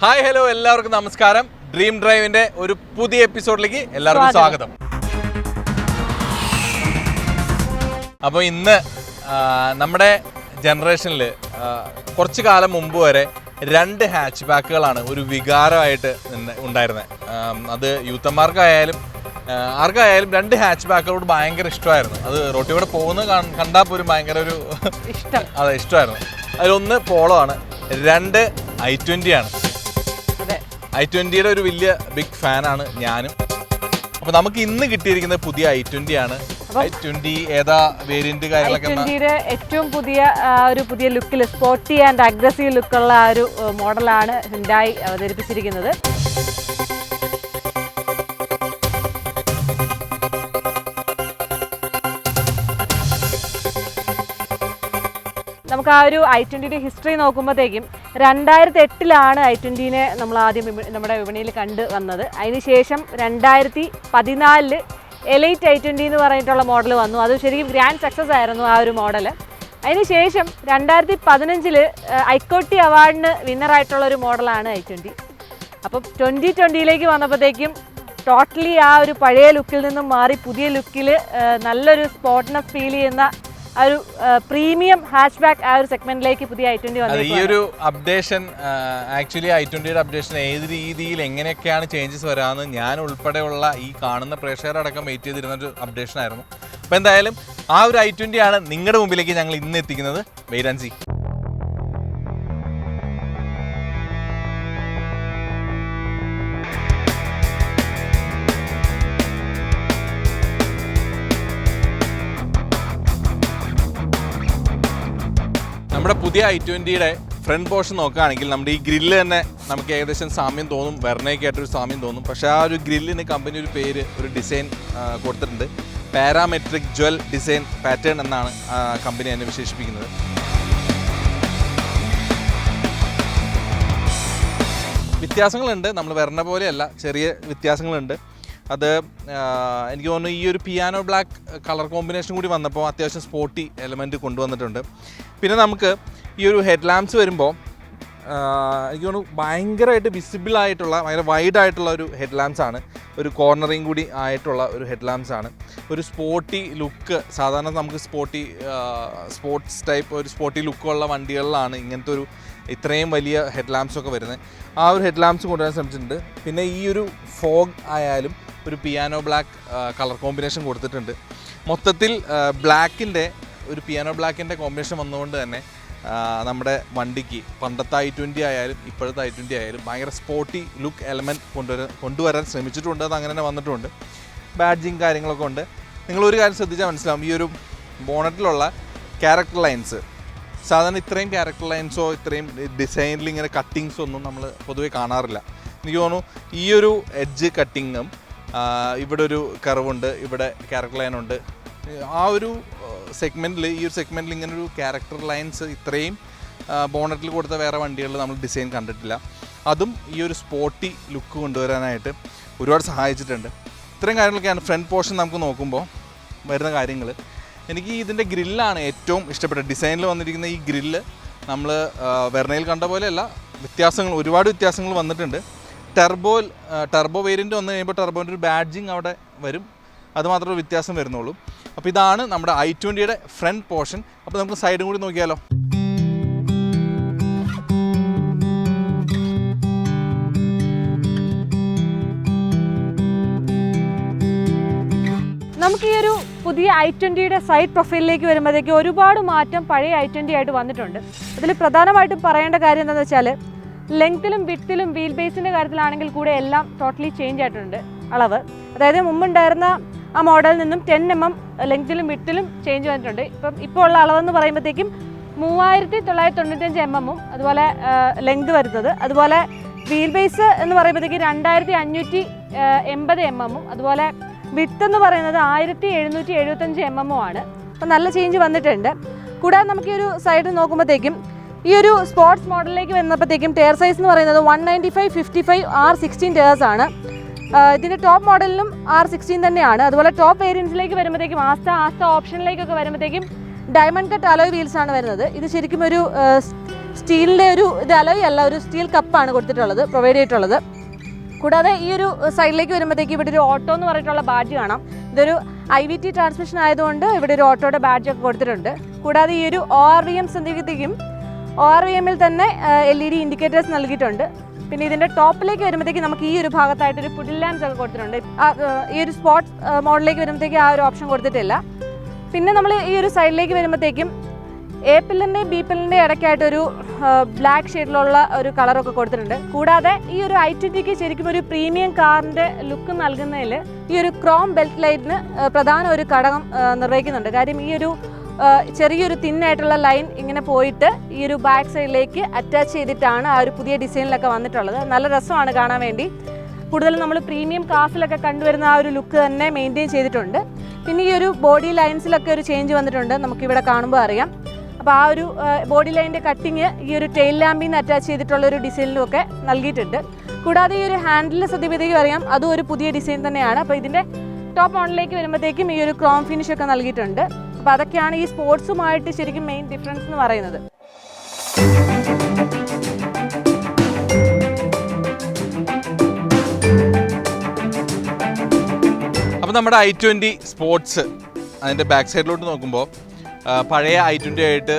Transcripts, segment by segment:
Hi hello എല്ലാവർക്കും നമസ്കാരം. Dream ഡ്രൈവിന്റെ ഒരു പുതിയ എപ്പിസോഡിലേക്ക് എല്ലാവർക്കും സ്വാഗതം. അപ്പോൾ ഇന്ന് നമ്മുടെ ജനറേഷനിൽ കുറച്ച് കാലം മുമ്പ് വരെ 2 ഹാച്ച് ബാക്കുകളാണ് ഒരു വികാരമായിട്ട് ഉണ്ടായിരുന്നത്. അത് യൂത്തന്മാർക്കായാലും ആർക്കായാലും 2 ഹാച്ച് ബാക്കുകളോട് ഭയങ്കര ഇഷ്ടമായിരുന്നു. അത് റോട്ടിലൂടെ പോകുന്നത് കണ്ടാൽ പോലും ഭയങ്കര ഒരു അതെ ഇഷ്ടമായിരുന്നു. അതിലൊന്ന് പോളോ ആണ്, 2 i20 ആണ്. i20യുടെ ഒരു വലിയ ബിഗ് ഫാനാണ് ഞാനും. അപ്പോൾ നമുക്ക് ഇന്ന് കിട്ടിയിരിക്കുന്നത് പുതിയ i20 ആണ്. i20 ഏതാ വേരിയന്റ് കാര്യങ്ങളൊക്കെ ഏറ്റവും പുതിയ ലുക്കിൽ സ്പോർട്ടി ആൻഡ് അഗ്രസീവ് ലുക്കുള്ള ആ ഒരു മോഡലാണ് ഹ്യുണ്ടായി അവതരിപ്പിച്ചിരിക്കുന്നത്. നമുക്ക് ആ ഒരു i20യുടെ ഹിസ്റ്ററി നോക്കുമ്പോഴത്തേക്കും 2008 i20നെ നമ്മൾ ആദ്യം നമ്മുടെ വിപണിയിൽ കണ്ടു വന്നത്. അതിനുശേഷം 2014 എലൈറ്റ് i20 എന്ന് പറഞ്ഞിട്ടുള്ള മോഡൽ വന്നു. അത് ശരിക്കും ഗ്രാൻഡ് സക്സസ് ആയിരുന്നു ആ ഒരു മോഡൽ. അതിനുശേഷം 2015 ഐക്കോട്ടി അവാർഡിന് വിന്നറായിട്ടുള്ള ഒരു മോഡലാണ് i20. അപ്പം 2020ലേക്ക് വന്നപ്പോഴത്തേക്കും ടോട്ടലി ആ ഒരു പഴയ ലുക്കിൽ നിന്നും മാറി പുതിയ ലുക്കിൽ നല്ലൊരു സ്പോർട്ട്നെസ് ഫീൽ ചെയ്യുന്ന ആ ഒരു പ്രീമിയം ഹാച്ച് ബാക്ക് ആ ഒരു സെഗ്മെന്റിലേക്ക് പുതിയ i20 വന്നു. ഈ ഒരു അപ്ഡേഷൻ ആക്ച്വലി i20യുടെ അപ്ഡേഷൻ ഏത് രീതിയിൽ എങ്ങനെയൊക്കെയാണ് ചേഞ്ചസ് വരാമെന്ന് ഞാൻ ഉൾപ്പെടെയുള്ള ഈ കാണുന്ന പ്രേക്ഷകരടക്കം വെയിറ്റ് ചെയ്തിരുന്ന ഒരു അപ്ഡേഷൻ ആയിരുന്നു. അപ്പോൾ എന്തായാലും ആ ഒരു i20 ആണ് നിങ്ങളുടെ മുമ്പിലേക്ക് ഞങ്ങൾ ഇന്ന് എത്തിക്കുന്നത്. Wait and see. നമ്മുടെ പുതിയ i20യുടെ ഫ്രണ്ട് പോർഷൻ നോക്കുകയാണെങ്കിൽ നമ്മുടെ ഈ ഗ്രില്ല് തന്നെ നമുക്ക് ഏകദേശം സാമ്യം തോന്നും, വെർണയ്ക്കായിട്ടൊരു സാമ്യം തോന്നും. പക്ഷേ ആ ഒരു ഗ്രില്ലിന് കമ്പനി ഒരു പേര്, ഒരു ഡിസൈൻ കൊടുത്തിട്ടുണ്ട്. പാരാമെട്രിക് ജ്വൽ ഡിസൈൻ പാറ്റേൺ എന്നാണ് കമ്പനി എന്നെ വിശേഷിപ്പിക്കുന്നത്. വ്യത്യാസങ്ങളുണ്ട്, നമ്മൾ വെർണ പോലെയല്ല, ചെറിയ വ്യത്യാസങ്ങളുണ്ട്. അത് എനിക്ക് തോന്നുന്നു ഈ ഒരു പിയാനോ ബ്ലാക്ക് കളർ കോമ്പിനേഷൻ കൂടി വന്നപ്പോൾ അത്യാവശ്യം സ്പോർട്ടി എലമെൻറ്റ് കൊണ്ടുവന്നിട്ടുണ്ട്. പിന്നെ നമുക്ക് ഈ ഒരു ഹെഡ് ലാംപ്സ് വരുമ്പോൾ എനിക്ക് തോന്നുന്നു ഭയങ്കരമായിട്ട് വിസിബിൾ ആയിട്ടുള്ള, ഭയങ്കര വൈഡ് ആയിട്ടുള്ള ഒരു ഹെഡ് ലാംപ്സ് ആണ്. ഒരു കോർണറിങ് കൂടി ആയിട്ടുള്ള ഒരു ഹെഡ് ലാംപ്സ് ആണ്. ഒരു സ്പോർട്ടി ലുക്ക്, സാധാരണ നമുക്ക് സ്പോർട്സ് ടൈപ്പ് ഒരു സ്പോർട്ടി ലുക്കുള്ള വണ്ടികളിലാണ് ഇങ്ങനത്തെ ഒരു ഇത്രയും വലിയ ഹെഡ് ലാംപ്സ് ഒക്കെ വരുന്നത്. ആ ഒരു ഹെഡ് ലാംപ്സ് കൊണ്ടുവരാൻ ശ്രമിച്ചിട്ടുണ്ട്. പിന്നെ ഈ ഒരു ഫോഗ് ആയാലും ഒരു പിയാനോ ബ്ലാക്ക് കളർ കോമ്പിനേഷൻ കൊടുത്തിട്ടുണ്ട്. മൊത്തത്തിൽ ഒരു പിയാനോ ബ്ലാക്കിൻ്റെ കോമ്പിനേഷൻ വന്നുകൊണ്ട് തന്നെ നമ്മുടെ വണ്ടിക്ക് പണ്ടത്തെ i20 ആയാലും ഇപ്പോഴത്തെ i20 ആയാലും ഭയങ്കര സ്പോർട്ടി ലുക്ക് എലമെൻറ്റ് കൊണ്ടുവരാൻ ശ്രമിച്ചിട്ടുണ്ട്. അത് അങ്ങനെ തന്നെ വന്നിട്ടുണ്ട്. ബാഡ്ജിങ് കാര്യങ്ങളൊക്കെ ഉണ്ട്. നിങ്ങളൊരു കാര്യം ശ്രദ്ധിച്ചാൽ മനസ്സിലാവും, ഈ ഒരു ബോണറ്റിലുള്ള ക്യാരക്ടർ ലൈൻസ്, സാധാരണ ഇത്രയും ക്യാരക്ടർ ലൈൻസോ ഇത്രയും ഡിസൈനിൽ ഇങ്ങനെ കട്ടിങ്സോ ഒന്നും നമ്മൾ പൊതുവെ കാണാറില്ല. എനിക്ക് തോന്നുന്നു ഈ ഒരു എഡ്ജ് കട്ടിങ്ങും ഇവിടെ ഒരു കർവുണ്ട്, ഇവിടെ ക്യാരക്ടർ ലൈനുണ്ട്. ആ ഒരു സെഗ്മെൻറ്റിൽ, ഈ ഒരു സെഗ്മെൻറ്റിൽ ഇങ്ങനൊരു ക്യാരക്ടർ ലൈൻസ് ഇത്രയും ബോണറ്റിൽ കൊടുത്ത വേറെ വണ്ടികളിൽ നമ്മൾ ഡിസൈൻ കണ്ടിട്ടില്ല. അതും ഈ ഒരു സ്പോർട്ടി ലുക്ക് കൊണ്ടുവരാനായിട്ട് ഒരുപാട് സഹായിച്ചിട്ടുണ്ട്. ഇത്രയും കാര്യങ്ങളൊക്കെയാണ് ഫ്രണ്ട് പോർഷൻ നമുക്ക് നോക്കുമ്പോൾ വരുന്ന കാര്യങ്ങൾ. എനിക്ക് ഇതിൻ്റെ ഗ്രില്ലാണ് ഏറ്റവും ഇഷ്ടപ്പെട്ടത്. ഡിസൈനിൽ വന്നിരിക്കുന്ന ഈ ഗ്രില്ല് നമ്മൾ വെർണയിൽ കണ്ട പോലെയല്ല, ഒരുപാട് വ്യത്യാസങ്ങൾ വന്നിട്ടുണ്ട്. ടർബോ വേരിയൻറ്റ് വന്നു കഴിയുമ്പോൾ ടർബോൻ്റെ ഒരു ബാഡ്ജിങ് അവിടെ വരും, അതുമാത്രമേ വ്യത്യാസം വരുന്നുള്ളൂ. അപ്പോൾ ഇതാണ് നമ്മുടെ i20യുടെ ഫ്രണ്ട് പോർഷൻ. അപ്പോൾ നമുക്ക് സൈഡും കൂടി നോക്കിയാലോ. നമുക്ക് ഈ ഒരു പുതിയ i20യുടെ സൈഡ് പ്രൊഫൈലിലേക്ക് വരുമ്പോഴത്തേക്ക് ഒരുപാട് മാറ്റം പഴയ i20 ആയിട്ട് വന്നിട്ടുണ്ട്. അതിൽ പ്രധാനമായിട്ടും പറയേണ്ട കാര്യം എന്താണെന്ന് വെച്ചാൽ ലെങ്ത്തിലും വിഡ്ത്തിലും വീൽ ബേസിൻ്റെ കാര്യത്തിലാണെങ്കിൽ കൂടെ എല്ലാം ടോട്ടലി ചേഞ്ച് ആയിട്ടുണ്ട് അളവ്. അതായത് മുമ്പുണ്ടായിരുന്ന ആ മോഡലിൽ നിന്നും 10 mm ലെങ്ത്തിലും വിഡ്ത്തിലും ചേഞ്ച് വന്നിട്ടുണ്ട്. ഇപ്പോൾ ഉള്ള അളവെന്ന് പറയുമ്പോഴത്തേക്കും 3995 mm അതുപോലെ ലെങ്ത് വരുന്നത്. അതുപോലെ വീൽ ബേസ് എന്ന് പറയുമ്പോഴത്തേക്ക് 2580 mm അതുപോലെ വിഡ്ത്ത് എന്ന് പറയുന്നത് 1775 mm ആണ്. അപ്പോൾ നല്ല ചേഞ്ച് വന്നിട്ടുണ്ട്. കൂടാതെ നമുക്ക് ഈ ഒരു സൈഡ് നോക്കുമ്പോഴത്തേക്കും ഈ ഒരു സ്പോർട്സ് മോഡലിലേക്ക് വരുന്നപ്പോഴത്തേക്കും ടയർ സൈസ് എന്ന് പറയുന്നത് 195/55 R16 ടയേഴ്സ് ആണ്. ഇതിൻ്റെ ടോപ്പ് മോഡലിലും R16 തന്നെയാണ്. അതുപോലെ ടോപ്പ് വേരിയൻസിലേക്ക് വരുമ്പോഴത്തേക്കും ആസ്ത ഓപ്ഷനിലേക്കൊക്കെ വരുമ്പോഴത്തേക്കും ഡയമണ്ട് കട്ട് അലോയ് വീൽസ് ആണ് വരുന്നത്. ഇത് ശരിക്കും ഒരു സ്റ്റീലിൻ്റെ ഒരു ഇത് അലോയ് അല്ല, ഒരു സ്റ്റീൽ കപ്പാണ് കൊടുത്തിട്ടുള്ളത്, പ്രൊവൈഡ് ചെയ്തിട്ടുള്ളത്. കൂടാതെ ഈ ഒരു സൈഡിലേക്ക് വരുമ്പോഴത്തേക്ക് ഇവിടെ ഒരു ഓട്ടോ എന്ന് പറഞ്ഞിട്ടുള്ള ബാഡ്ജ് കാണാം. ഇതൊരു IVT ട്രാൻസ്മിഷൻ ആയതുകൊണ്ട് ഇവിടെ ഒരു ഓട്ടോയുടെ ബാഡ്ജൊക്കെ കൊടുത്തിട്ടുണ്ട്. കൂടാതെ ഈ ഒരു ORVM ശ്രദ്ധിക്കുമ്പോഴത്തേക്കും ORVMൽ തന്നെ LED ഇൻഡിക്കേറ്റേഴ്സ് നൽകിയിട്ടുണ്ട്. പിന്നെ ഇതിൻ്റെ ടോപ്പിലേക്ക് വരുമ്പോഴത്തേക്ക് നമുക്ക് ഈ ഒരു ഭാഗത്തായിട്ടൊരു പുഡിൽ ലാംപ്സ് ഒക്കെ കൊടുത്തിട്ടുണ്ട്. ഈ ഒരു സ്പോർട്സ് മോഡലിലേക്ക് വരുമ്പോഴത്തേക്ക് ആ ഒരു ഓപ്ഷൻ കൊടുത്തിട്ടില്ല. പിന്നെ നമ്മൾ ഈ ഒരു സൈഡിലേക്ക് വരുമ്പോഴത്തേക്കും A പില്ലറിൻ്റെയും B പില്ലറിൻ്റെയും ഇടയ്ക്കായിട്ടൊരു ബ്ലാക്ക് ഷെയ്ഡിലുള്ള ഒരു കളറൊക്കെ കൊടുത്തിട്ടുണ്ട്. കൂടാതെ ഈ ഒരു i20ക്ക് ശരിക്കും ഒരു പ്രീമിയം കാറിൻ്റെ ലുക്ക് നൽകുന്നതിൽ ഈ ഒരു ക്രോം ബെൽറ്റ് ലൈറ്റിന് പ്രധാന ഒരു ഘടകം നിർവഹിക്കുന്നുണ്ട്. കാര്യം ഈ ഒരു ചെറിയൊരു തിന്നായിട്ടുള്ള ലൈൻ ഇങ്ങനെ പോയിട്ട് ഈ ഒരു ബാക്ക് സൈഡിലേക്ക് അറ്റാച്ച് ചെയ്തിട്ടാണ് ആ ഒരു പുതിയ ഡിസൈനിലൊക്കെ വന്നിട്ടുള്ളത്. നല്ല രസമാണ് കാണാൻ വേണ്ടി. കൂടുതലും നമ്മൾ പ്രീമിയം കാസിലൊക്കെ കണ്ടുവരുന്ന ആ ഒരു ലുക്ക് തന്നെ മെയിൻറ്റെയിൻ ചെയ്തിട്ടുണ്ട്. പിന്നെ ഈ ഒരു ബോഡി ലൈൻസിലൊക്കെ ഒരു ചേഞ്ച് വന്നിട്ടുണ്ട്, നമുക്കിവിടെ കാണുമ്പോൾ അറിയാം. അപ്പോൾ ആ ഒരു ബോഡി ലൈനിൻ്റെ കട്ടിങ് ഈ ഒരു ടെയിൽ ലാമ്പിൽ നിന്ന് അറ്റാച്ച് ചെയ്തിട്ടുള്ള ഒരു ഡിസൈനിലും ഒക്കെ നൽകിയിട്ടുണ്ട്. കൂടാതെ ഈ ഒരു ഹാൻഡിൽ ശ്രദ്ധിക്കുമ്പോഴത്തേക്കും അറിയാം, അതും ഒരു പുതിയ ഡിസൈൻ തന്നെയാണ്. അപ്പോൾ ഇതിൻ്റെ ടോപ്പ് മോഡലിലേക്ക് വരുമ്പോഴത്തേക്കും ഈ ഒരു ക്രോം ഫിനിഷ് ഒക്കെ നൽകിയിട്ടുണ്ട്. അപ്പോൾ അതൊക്കെയാണ് ഈ സ്പോർട്സുമായിട്ട് ശരിക്കും മെയിൻ ഡിഫറൻസ് എന്ന് പറയുന്നത്. അപ്പോൾ നമ്മുടെ i20 സ്പോർട്സ് അതിൻ്റെ ബാക്ക് സൈഡിലോട്ട് നോക്കുമ്പോൾ പഴയ i20 ആയിട്ട്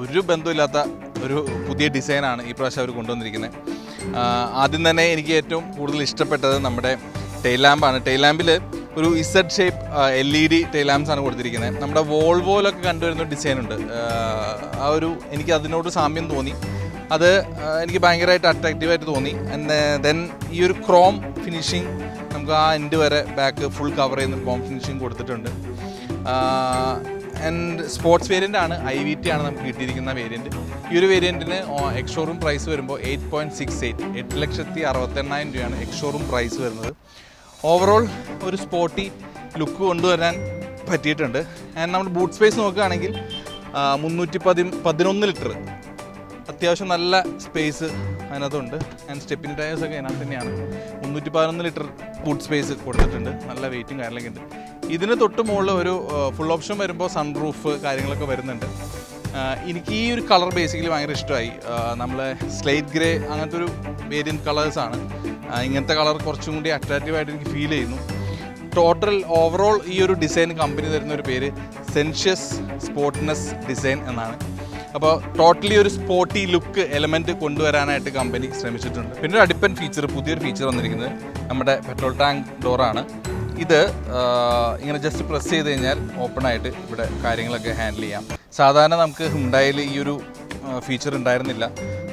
ഒരു ബന്ധമില്ലാത്ത ഒരു പുതിയ ഡിസൈനാണ് ഈ പ്രാവശ്യം അവർ കൊണ്ടുവന്നിരിക്കുന്നത്. ആദ്യം തന്നെ എനിക്ക് ഏറ്റവും കൂടുതൽ ഇഷ്ടപ്പെട്ടത് നമ്മുടെ ടെയിൽ ലാമ്പാണ്. ടെയിൽ ലാമ്പിൽ ഒരു Z shape LED tail lamps ആണ് കൊടുത്തിരിക്കുന്നത്. നമ്മുടെ വോൾവോയിലൊക്കെ കണ്ടുവരുന്ന ഡിസൈനുണ്ട്, ആ ഒരു എനിക്ക് അതിനോട് സാമ്യം തോന്നി. അത് എനിക്ക് ഭയങ്കരമായിട്ട് അട്രാക്റ്റീവായിട്ട് തോന്നി. ആൻഡ് ദെൻ ഈ ഒരു ക്രോം ഫിനിഷിങ് നമുക്ക് ആ എൻഡ് വരെ ബാക്ക് ഫുൾ കവർ ചെയ്യുന്ന ക്രോം ഫിനിഷിങ് കൊടുത്തിട്ടുണ്ട്. ആൻഡ് സ്പോർട്സ് വേരിയൻ്റ് ആണ്, IVT ആണ് നമുക്ക് കിട്ടിയിരിക്കുന്ന വേരിയൻറ്റ്. ഈ ഒരു വേരിയൻറ്റിന് എക്സ് ഷോറൂം പ്രൈസ് വരുമ്പോൾ 8.68 8,68,000 രൂപയാണ് എക്സ് ഷോറൂം പ്രൈസ് വരുന്നത്. ഓവറോൾ ഒരു സ്പോർട്ടി ലുക്ക് കൊണ്ടുവരാൻ പറ്റിയിട്ടുണ്ട്. ആൻഡ് നമ്മുടെ ബൂട്ട് സ്പേസ് നോക്കുകയാണെങ്കിൽ 311 ലിറ്റർ അത്യാവശ്യം നല്ല സ്പേസ് അതിനകത്തുണ്ട്. ആൻഡ് സ്റ്റെപ്പിൻ ടയേഴ്സൊക്കെ അതിനകത്ത് തന്നെയാണ്. 311 ലിറ്റർ ബൂട്ട് സ്പേസ് കൊടുത്തിട്ടുണ്ട്, നല്ല വെയിറ്റും കാര്യങ്ങളൊക്കെ ഉണ്ട്. ഇതിന് തൊട്ട് മുകളിൽ ഒരു ഫുൾ ഓപ്ഷൻ വരുമ്പോൾ സൺ റൂഫ് കാര്യങ്ങളൊക്കെ വരുന്നുണ്ട്. എനിക്ക് ഈ ഒരു കളർ ബേസിക്കലി ഭയങ്കര ഇഷ്ടമായി. നമ്മളെ സ്ലേറ്റ് ഗ്രേ അങ്ങനത്തെ ഒരു വേരിയൻറ്റ് കളേഴ്സാണ്. ഇങ്ങനത്തെ കളർ കുറച്ചും കൂടി അട്രാക്റ്റീവായിട്ട് എനിക്ക് ഫീൽ ചെയ്യുന്നു. ടോട്ടൽ ഓവറോൾ ഈ ഒരു ഡിസൈൻ കമ്പനി തരുന്ന ഒരു പേര് സെൻഷ്യസ് സ്പോർട്ട്നെസ് ഡിസൈൻ എന്നാണ്. അപ്പോൾ ടോട്ടലി ഒരു സ്പോർട്ടി ലുക്ക് എലമെൻറ്റ് കൊണ്ടുവരാനായിട്ട് കമ്പനി ശ്രമിച്ചിട്ടുണ്ട്. പിന്നെ ഒരു അഡിപ്പൻ ഫീച്ചർ, പുതിയൊരു ഫീച്ചർ വന്നിരിക്കുന്നത് നമ്മുടെ പെട്രോൾ ടാങ്ക് ഡോറാണ്. ഇത് ഇങ്ങനെ ജസ്റ്റ് പ്രസ് ചെയ്ത് കഴിഞ്ഞാൽ ഓപ്പണായിട്ട് ഇവിടെ കാര്യങ്ങളൊക്കെ ഹാൻഡിൽ ചെയ്യാം. സാധാരണ നമുക്ക് ഹുണ്ടായിൽ ഈ ഒരു ഫീച്ചർ ഉണ്ടായിരുന്നില്ല.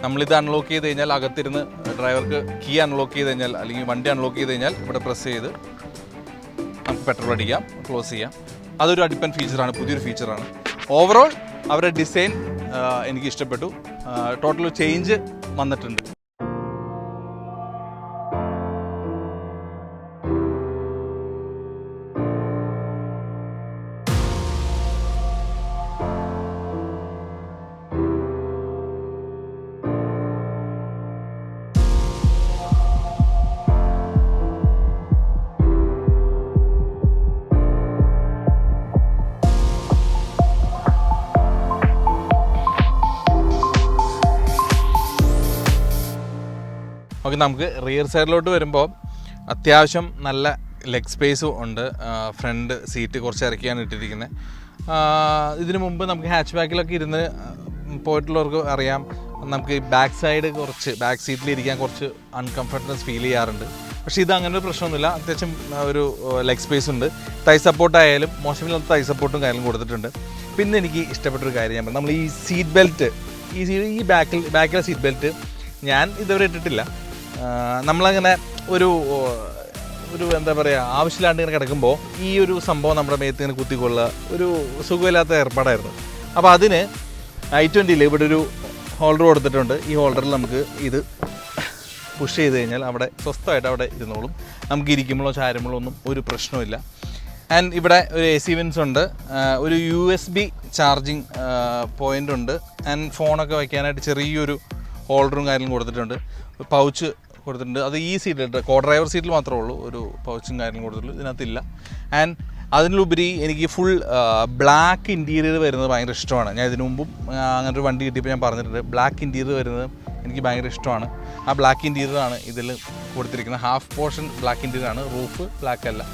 നമ്മളിത് അൺലോക്ക് ചെയ്ത് കഴിഞ്ഞാൽ അകത്തിരുന്ന് ഡ്രൈവർക്ക് കീ അൺലോക്ക് ചെയ്ത് കഴിഞ്ഞാൽ അല്ലെങ്കിൽ വണ്ടി അൺലോക്ക് ചെയ്ത് കഴിഞ്ഞാൽ ഇവിടെ പ്രസ് ചെയ്ത് നമുക്ക് പെട്രോൾ അടിക്കാം, ക്ലോസ് ചെയ്യാം. അതൊരു അഡിപ്പൻ ഫീച്ചറാണ്, പുതിയൊരു ഫീച്ചറാണ്. ഓവറോൾ അവരുടെ ഡിസൈൻ എനിക്ക് ഇഷ്ടപ്പെട്ടു. ടോട്ടൽ ചേഞ്ച് വന്നിട്ടുണ്ട്. ഓക്കെ, നമുക്ക് റിയർ സൈഡിലോട്ട് വരുമ്പോൾ അത്യാവശ്യം നല്ല ലെഗ് സ്പേസും ഉണ്ട്. ഫ്രണ്ട് സീറ്റ് കുറച്ച് ഇറക്കിയാണ് ഇട്ടിരിക്കുന്നത്. ഇതിനു മുമ്പ് നമുക്ക് ഹാച്ച് ബാക്കിലൊക്കെ ഇരുന്ന് പോയിട്ടുള്ളവർക്ക് അറിയാം, നമുക്ക് ബാക്ക് സൈഡ് കുറച്ച് ബാക്ക് സീറ്റിലിരിക്കാൻ കുറച്ച് അൺകംഫർട്ടബിൾനെസ് ഫീൽ ചെയ്യാറുണ്ട്. പക്ഷേ ഇത് അങ്ങനെ ഒരു പ്രശ്നമൊന്നുമില്ല. അത്യാവശ്യം ഒരു ലെഗ് സ്പേസ് ഉണ്ട്. തൈ സപ്പോർട്ടായാലും മോശമില്ലാത്ത തൈ സപ്പോർട്ടും കാര്യങ്ങളും കൊടുത്തിട്ടുണ്ട്. പിന്നെ എനിക്ക് ഇഷ്ടപ്പെട്ടൊരു കാര്യം ഞാൻ പറഞ്ഞു, നമ്മൾ ഈ സീറ്റ് ബെൽറ്റ് ഈ ബാക്കിലെ സീറ്റ് ബെൽറ്റ് ഞാൻ ഇതുവരെ ഇട്ടിട്ടില്ല. നമ്മളങ്ങനെ ഒരു എന്താ പറയുക, ആവശ്യമില്ലാണ്ട് ഇങ്ങനെ കിടക്കുമ്പോൾ ഈ ഒരു സംഭവം നമ്മുടെ മേത്ത് ഇങ്ങനെ കുത്തിക്കൊള്ളുക ഒരു സുഖമില്ലാത്ത ഏർപ്പാടായിരുന്നു. അപ്പോൾ അതിന് i20 ഇവിടെ ഒരു ഹോൾഡർ കൊടുത്തിട്ടുണ്ട്. ഈ ഹോൾഡറിൽ നമുക്ക് ഇത് പുഷ് ചെയ്ത് കഴിഞ്ഞാൽ അവിടെ സ്വസ്ഥമായിട്ട് അവിടെ ഇരുന്നോളും. നമുക്ക് ഇരിക്കുമ്പോഴോ ചാരുമ്പോഴോ ഒന്നും ഒരു പ്രശ്നമില്ല. ആൻഡ് ഇവിടെ ഒരു AC വെൻസ് ഉണ്ട്, ഒരു USB ചാർജിങ് പോയിൻ്റ് ഉണ്ട്. ആൻഡ് ഫോണൊക്കെ വയ്ക്കാനായിട്ട് ചെറിയൊരു ഹോൾഡറും കാര്യങ്ങളും കൊടുത്തിട്ടുണ്ട്. പൗച്ച് കൊടുത്തിട്ടുണ്ട്. അത് ഈ സീറ്റിൽ കോ ഡ്രൈവർ സീറ്റിൽ മാത്രമേ ഉള്ളൂ ഒരു പൗച്ചും കാര്യങ്ങളും കൊടുത്തിട്ടുള്ളൂ, ഇതിനകത്തില്ല. ആൻഡ് അതിനുപരി എനിക്ക് ഫുൾ ബ്ലാക്ക് ഇൻറ്റീരിയർ വരുന്നത് ഭയങ്കര ഇഷ്ടമാണ്. ഞാൻ ഇതിനു മുമ്പും അങ്ങനൊരു വണ്ടി കിട്ടിയപ്പോൾ ഞാൻ പറഞ്ഞിട്ടുണ്ട്, ബ്ലാക്ക് ഇൻറ്റീരിയർ വരുന്നത് എനിക്ക് ഭയങ്കര ഇഷ്ടമാണ്. ആ ബ്ലാക്ക് ഇൻറ്റീരിയറാണ് ഇതിൽ കൊടുത്തിരിക്കുന്നത്. ഹാഫ് പോർഷൻ ബ്ലാക്ക് ഇൻറ്റീരിയറാണ്, റൂഫ് ബ്ലാക്ക് അല്ല.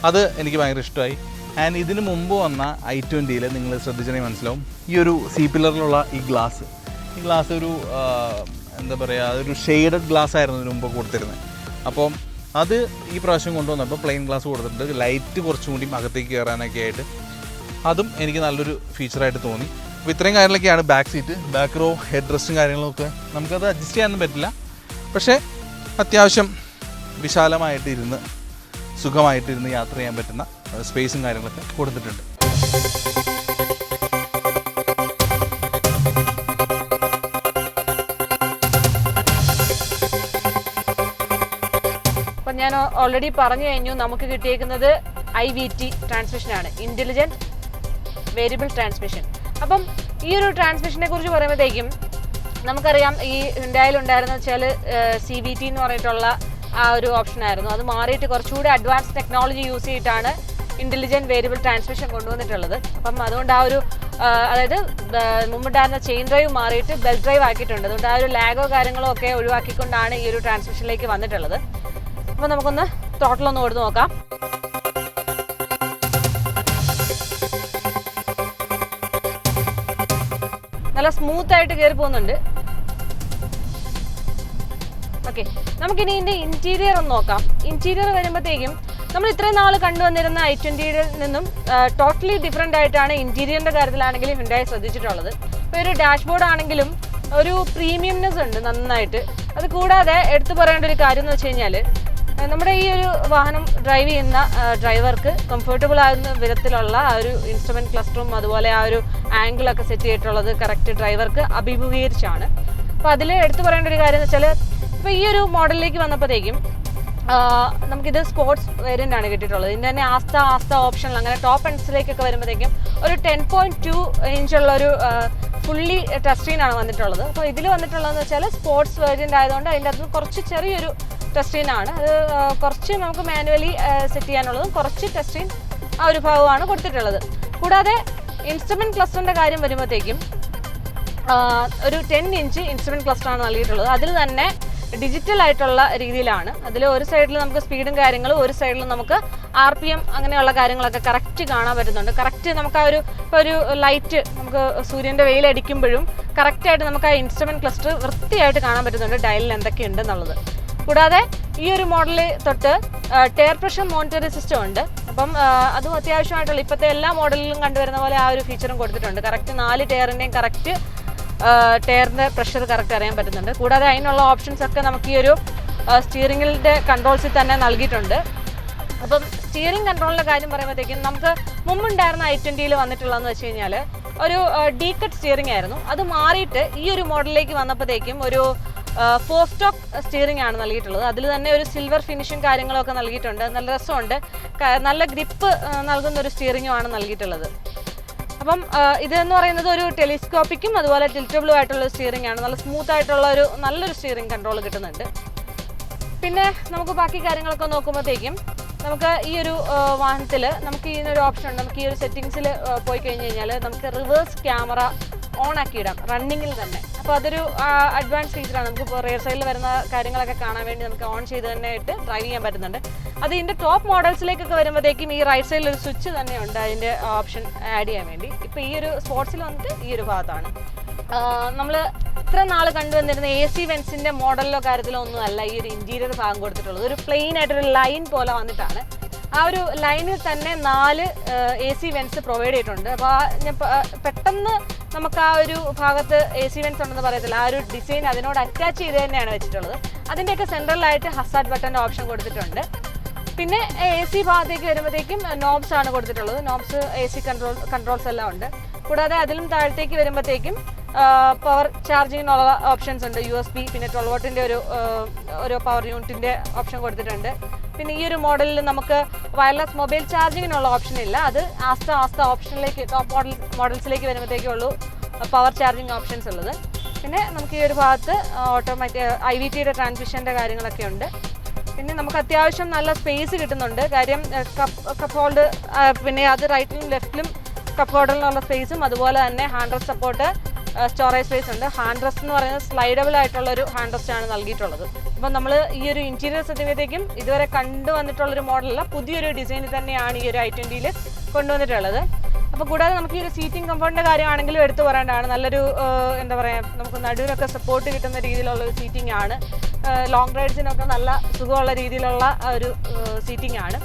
അത് എനിക്ക് ഭയങ്കര ഇഷ്ടമായി. ആൻഡ് ഇതിന് മുമ്പ് വന്ന i20 നിങ്ങൾ ശ്രദ്ധിച്ചിട്ടുണ്ടെങ്കിൽ മനസ്സിലാവും, ഈ ഒരു സി പില്ലറിലുള്ള ഈ ഗ്ലാസ് ഒരു എന്താ പറയുക, അതൊരു ഷെയ്ഡഡ് ഗ്ലാസ് ആയിരുന്നു ഇതിന് മുമ്പ് കൊടുത്തിരുന്നത്. അപ്പം അത് ഈ പ്രാവശ്യം കൊണ്ടുവന്നപ്പോൾ പ്ലെയിൻ ഗ്ലാസ് കൊടുത്തിട്ടുണ്ട്, ലൈറ്റ് കുറച്ചും കൂടി അകത്തേക്ക് കയറാനൊക്കെ ആയിട്ട്. അതും എനിക്ക് നല്ലൊരു ഫീച്ചറായിട്ട് തോന്നി. അപ്പോൾ ഇത്രയും കാര്യങ്ങളൊക്കെയാണ് back seat. Back row head റെസ്റ്റും കാര്യങ്ങളൊക്കെ നമുക്കത് അഡ്ജസ്റ്റ് ചെയ്യാനൊന്നും പറ്റില്ല, പക്ഷേ അത്യാവശ്യം വിശാലമായിട്ടിരുന്ന് സുഖമായിട്ടിരുന്ന് യാത്ര ചെയ്യാൻ പറ്റുന്ന സ്പേസും കാര്യങ്ങളൊക്കെ കൊടുത്തിട്ടുണ്ട്. അപ്പം ഞാൻ ഓൾറെഡി പറഞ്ഞു കഴിഞ്ഞു, നമുക്ക് കിട്ടിയേക്കുന്നത് IVT ട്രാൻസ്മിഷനാണ്, ഇൻ്റലിജൻറ്റ് വേരിയബിൾ ട്രാൻസ്മിഷൻ. അപ്പം ഈ ഒരു ട്രാൻസ്മിഷനെ കുറിച്ച് പറയുമ്പോഴത്തേക്കും നമുക്കറിയാം, ഈ ഹ്യുണ്ടായിൽ ഉണ്ടായിരുന്ന വെച്ചാൽ CVT എന്ന് പറഞ്ഞിട്ടുള്ള ആ ഒരു ഓപ്ഷൻ ആയിരുന്നു. അത് മാറിയിട്ട് കുറച്ചുകൂടി അഡ്വാൻസ് ടെക്നോളജി യൂസ് ചെയ്തിട്ടാണ് ഇൻ്റലിജൻറ്റ് വേരിയബിൾ ട്രാൻസ്മിഷൻ കൊണ്ടുവന്നിട്ടുള്ളത്. അപ്പം അതുകൊണ്ട് ആ ഒരു അതായത് മുമ്പുണ്ടായിരുന്ന ചെയിൻ ഡ്രൈവ് മാറിയിട്ട് ബെൽറ്റ് ഡ്രൈവ് ആക്കിയിട്ടുണ്ട്. അതുകൊണ്ട് ആ ഒരു ലാഗോ കാര്യങ്ങളോ ഒക്കെ ഒഴിവാക്കിക്കൊണ്ടാണ് ഈ ഒരു ട്രാൻസ്മിഷനിലേക്ക് വന്നിട്ടുള്ളത്. അപ്പോൾ നമുക്കൊന്ന് ത്രോട്ടിലൊന്ന് കൊടുത്ത് നോക്കാം. നല്ല സ്മൂത്തായിട്ട് കയറി പോകുന്നുണ്ട്. ഓക്കെ, നമുക്കിനി ഇതിൻ്റെ ഇൻറ്റീരിയർ ഒന്ന് നോക്കാം. ഇൻറ്റീരിയർ വരുമ്പോഴത്തേക്കും നമ്മൾ ഇത്രയും നാൾ കണ്ടുവന്നിരുന്ന i20യിൽ നിന്നും ടോട്ടലി ഡിഫറെൻ്റ് ആയിട്ടാണ് ഇൻറ്റീരിയറിൻ്റെ കാര്യത്തിലാണെങ്കിലും ഹ്യുണ്ടായി ശ്രദ്ധിച്ചിട്ടുള്ളത്. ഇപ്പോൾ ഒരു ഡാഷ്ബോർഡ് ആണെങ്കിലും ഒരു പ്രീമിയംനെസ് ഉണ്ട് നന്നായിട്ട്. അത് കൂടാതെ എടുത്തു പറയേണ്ട ഒരു കാര്യം എന്ന് വെച്ച് കഴിഞ്ഞാൽ, നമ്മുടെ ഈ ഒരു വാഹനം ഡ്രൈവ് ചെയ്യുന്ന ഡ്രൈവർക്ക് കംഫർട്ടബിൾ ആകുന്ന വിധത്തിലുള്ള ആ ഒരു ഇൻസ്ട്രുമെൻറ്റ് ക്ലസ്റ്ററും അതുപോലെ ആ ഒരു ആംഗിളൊക്കെ സെറ്റ് ചെയ്തിട്ടുള്ളത് കറക്റ്റ് ഡ്രൈവർക്ക് അഭിമുഖീകരിച്ചാണ്. അപ്പോൾ അതിൽ എടുത്തു പറയേണ്ട ഒരു കാര്യം എന്ന് വെച്ചാൽ, ഇപ്പോൾ ഈ ഒരു മോഡലിലേക്ക് വന്നപ്പോഴത്തേക്കും നമുക്കിത് സ്പോർട്സ് വേരിയൻ്റ് ആണ് കിട്ടിയിട്ടുള്ളത്. ഇതിൻ്റെ തന്നെ ആസ്ത ഓപ്ഷനിൽ അങ്ങനെ ടോപ്പ് എൻഡ്സിലേക്കൊക്കെ വരുമ്പോഴത്തേക്കും ഒരു 10.2 ഇഞ്ചുള്ള ഒരു ഫുള്ളി ടച്ച് സ്ക്രീനാണ് വന്നിട്ടുള്ളത്. അപ്പോൾ ഇതിൽ വന്നിട്ടുള്ളതെന്ന് വെച്ചാൽ സ്പോർട്സ് വേരിയൻ്റ് ആയതുകൊണ്ട് അതിൻ്റെ അകത്ത് കുറച്ച് ചെറിയൊരു ടച്ച് സ്ക്രീനാണ്. അത് കുറച്ച് നമുക്ക് മാനുവലി സെറ്റ് ചെയ്യാനുള്ളതും കുറച്ച് ടച്ച് സ്ക്രീൻ ആ ഒരു ഭാഗമാണ് കൊടുത്തിട്ടുള്ളത്. കൂടാതെ ഇൻസ്ട്രുമെൻറ്റ് ക്ലസ്റ്ററിൻ്റെ കാര്യം വരുമ്പോഴത്തേക്കും ഒരു 10 ഇഞ്ച് ഇൻസ്ട്രുമെൻറ്റ് ക്ലസ്റ്ററാണ് നൽകിയിട്ടുള്ളത്. അതിൽ തന്നെ ഡിജിറ്റൽ ആയിട്ടുള്ള രീതിയിലാണ്. അതിൽ ഒരു സൈഡിൽ നമുക്ക് സ്പീഡും കാര്യങ്ങളും, ഒരു സൈഡിൽ നമുക്ക് RPM അങ്ങനെയുള്ള കാര്യങ്ങളൊക്കെ കറക്റ്റ് കാണാൻ പറ്റുന്നുണ്ട്. കറക്റ്റ് നമുക്ക് ആ ഒരു ലൈറ്റ് നമുക്ക് സൂര്യൻ്റെ വെയിലടിക്കുമ്പോഴും കറക്റ്റായിട്ട് നമുക്ക് ആ ഇൻസ്ട്രുമെൻറ്റ് ക്ലസ്റ്റർ വൃത്തിയായിട്ട് കാണാൻ പറ്റുന്നുണ്ട്, ഡയലിൽ എന്തൊക്കെ ഉണ്ടെന്നുള്ളത്. കൂടാതെ ഈ ഒരു മോഡലിൽ തൊട്ട് ടയർ പ്രഷർ മോണിറ്ററിംഗ് സിസ്റ്റം ഉണ്ട്. അപ്പം അതും അത്യാവശ്യമായിട്ടുള്ള ഇപ്പോഴത്തെ എല്ലാ മോഡലിലും കണ്ടുവരുന്ന പോലെ ആ ഒരു ഫീച്ചറും കൊടുത്തിട്ടുണ്ട്. കറക്റ്റ് 4 ടയറിൻ്റെയും കറക്റ്റ് ടയറിൻ്റെ പ്രഷർ കറക്റ്റ് അറിയാൻ പറ്റുന്നുണ്ട്. കൂടാതെ അതിനുള്ള ഓപ്ഷൻസ് ഒക്കെ നമുക്ക് ഈ ഒരു സ്റ്റിയറിംഗിൻ്റെ കൺട്രോൾസിൽ തന്നെ നൽകിയിട്ടുണ്ട്. അപ്പം സ്റ്റിയറിംഗ് കൺട്രോളിൻ്റെ കാര്യം പറയുമ്പോഴത്തേക്കും നമുക്ക് മുമ്പുണ്ടായിരുന്ന i20യിൽ വന്നിട്ടുള്ളതെന്ന് വെച്ച് കഴിഞ്ഞാൽ ഒരു ഡീകട്ട് സ്റ്റിയറിംഗ് ആയിരുന്നു. അത് മാറിയിട്ട് ഈ ഒരു മോഡലിലേക്ക് വന്നപ്പോഴത്തേക്കും ഒരു 4 സ്റ്റോക്ക് സ്റ്റിയറിംഗ് ആണ് നൽകിയിട്ടുള്ളത്. അതിൽ തന്നെ ഒരു സിൽവർ ഫിനിഷും കാര്യങ്ങളൊക്കെ നൽകിയിട്ടുണ്ട്. നല്ല രസമുണ്ട്, നല്ല ഗ്രിപ്പ് നൽകുന്ന ഒരു സ്റ്റിയറിംഗും ആണ് നൽകിയിട്ടുള്ളത്. അപ്പം ഇതെന്ന് പറയുന്നത് ഒരു ടെലിസ്കോപ്പിക്കും അതുപോലെ ടിൽറ്റബിളും ആയിട്ടുള്ള സ്റ്റിയറിംഗ് ആണ്. നല്ല സ്മൂത്ത് ആയിട്ടുള്ള നല്ലൊരു സ്റ്റിയറിംഗ് കൺട്രോൾ കിട്ടുന്നുണ്ട്. പിന്നെ നമുക്ക് ബാക്കി കാര്യങ്ങളൊക്കെ നോക്കുമ്പോഴത്തേക്കും നമുക്ക് ഈ ഒരു വാഹനത്തിൽ നമുക്ക് ഈ ഒരു ഓപ്ഷൻ ഉണ്ട്. നമുക്ക് ഈ ഒരു സെറ്റിങ്സിൽ പോയി കഴിഞ്ഞ് കഴിഞ്ഞാൽ നമുക്ക് റിവേഴ്സ് ക്യാമറ ഓൺ ആക്കിയിടാം റണ്ണിങ്ങിൽ തന്നെ. അപ്പോൾ അതൊരു അഡ്വാൻസ് ഫീച്ചറാണ്. നമുക്ക് റിയർ സൈഡിൽ വരുന്ന കാര്യങ്ങളൊക്കെ കാണാൻ വേണ്ടി നമുക്ക് ഓൺ ചെയ്ത് തന്നെ ഇട്ട് ഡ്രൈവ് ചെയ്യാൻ പറ്റുന്നുണ്ട്. അത് ഇതിൻ്റെ ടോപ്പ് മോഡൽസിലേക്കൊക്കെ വരുമ്പോഴത്തേക്കും ഈ റൈറ്റ് സൈഡിൽ ഒരു സ്വിച്ച് തന്നെ ഉണ്ട് അതിൻ്റെ ഓപ്ഷൻ ആഡ് ചെയ്യാൻ വേണ്ടി. ഇപ്പോൾ ഈ ഒരു സ്പോർട്സിൽ വന്നിട്ട് ഈ ഒരു ഭാഗത്താണ്. നമ്മൾ ഇത്ര നാൾ കണ്ടുവന്നിരുന്ന AC വെൻസിൻ്റെ മോഡലിലോ കാര്യത്തിലോ ഒന്നും അല്ല ഈ ഒരു ഇൻറ്റീരിയർ ഭാഗം കൊടുത്തിട്ടുള്ളത്. ഒരു പ്ലെയിൻ ആയിട്ടൊരു ലൈൻ പോലെ വന്നിട്ടാണ്. ആ ഒരു ലൈനിൽ തന്നെ 4 AC വെൻസ് പ്രൊവൈഡ് ചെയ്തിട്ടുണ്ട്. അപ്പോൾ പെട്ടെന്ന് നമുക്ക് ആ ഒരു ഭാഗത്ത് AC വെൻസ് ഉണ്ടെന്ന് പറയത്തില്ല. ആ ഒരു ഡിസൈൻ അതിനോട് അറ്റാച്ച് ചെയ്ത് തന്നെയാണ് വെച്ചിട്ടുള്ളത്. അതിൻ്റെയൊക്കെ സെൻട്രലായിട്ട് ഹസാർഡ് ബട്ടൻ്റെ ഓപ്ഷൻ കൊടുത്തിട്ടുണ്ട്. പിന്നെ AC ഭാഗത്തേക്ക് വരുമ്പോഴത്തേക്കും നോബ്സ് ആണ് കൊടുത്തിട്ടുള്ളത്. നോബ്സ് AC കൺട്രോൾസ് എല്ലാം ഉണ്ട്. കൂടാതെ അതിലും താഴത്തേക്ക് വരുമ്പോഴത്തേക്കും പവർ ചാർജിങ്ങിനുള്ള ഓപ്ഷൻസ് ഉണ്ട്. USB പിന്നെ 12 വോട്ടിൻ്റെ ഒരു പവർ യൂണിറ്റിൻ്റെ ഓപ്ഷൻ കൊടുത്തിട്ടുണ്ട്. പിന്നെ ഈ ഒരു മോഡലിൽ നമുക്ക് വയർലെസ് മൊബൈൽ ചാർജിങ്ങിനുള്ള ഓപ്ഷൻ ഇല്ല. അത് ആസ്ത ഓപ്ഷനിലേക്ക് ടോപ്പ് മോഡൽസിലേക്ക് വരുമ്പോഴത്തേക്കേ ഉള്ളൂ പവർ ചാർജിങ് ഓപ്ഷൻസ് ഉള്ളത്. പിന്നെ നമുക്ക് ഈ ഒരു ഭാഗത്ത് ഓട്ടോമാറ്റിക് IVTയുടെ ട്രാൻസ്മിഷൻ്റെ കാര്യങ്ങളൊക്കെ ഉണ്ട്. പിന്നെ നമുക്ക് അത്യാവശ്യം നല്ല സ്പേസ് കിട്ടുന്നുണ്ട്. കാര്യം കപ്പ് ഹോൾഡ്, പിന്നെ അത് റൈറ്റിലും ലെഫ്റ്റിലും കപ്പ് ഹോൾഡറിനുള്ള സ്പേസും അതുപോലെ തന്നെ hand rest support, storage space ഉണ്ട്. ഹാൻഡ് റെസ്റ്റ് എന്ന് പറയുന്നത് സ്ലൈഡബിൾ ആയിട്ടുള്ള ഒരു ഹാൻഡ് റെസ്റ്റ് ആണ് നൽകിയിട്ടുള്ളത്. അപ്പം നമ്മൾ ഈ ഒരു ഇൻറ്റീരിയർ സെറ്റിംഗത്തേക്കും ഇതുവരെ കണ്ടുവന്നിട്ടുള്ളൊരു മോഡലല്ല, പുതിയൊരു ഡിസൈനിൽ തന്നെയാണ് ഈ ഒരു i20യിൽ കൊണ്ടുവന്നിട്ടുള്ളത്. അപ്പോൾ കൂടാതെ നമുക്ക് ഈ ഒരു സീറ്റിംഗ് കംഫർട്ടിൻ്റെ കാര്യമാണെങ്കിലും എടുത്തു പറയേണ്ടതാണ്. നല്ലൊരു എന്താ പറയുക, നമുക്ക് നടുവിനൊക്കെ സപ്പോർട്ട് കിട്ടുന്ന രീതിയിലുള്ള ഒരു സീറ്റിംഗ് ആണ്. ലോങ് റൈഡ്സിനൊക്കെ നല്ല സുഖമുള്ള രീതിയിലുള്ള ഒരു സീറ്റിംഗ് ആണ്.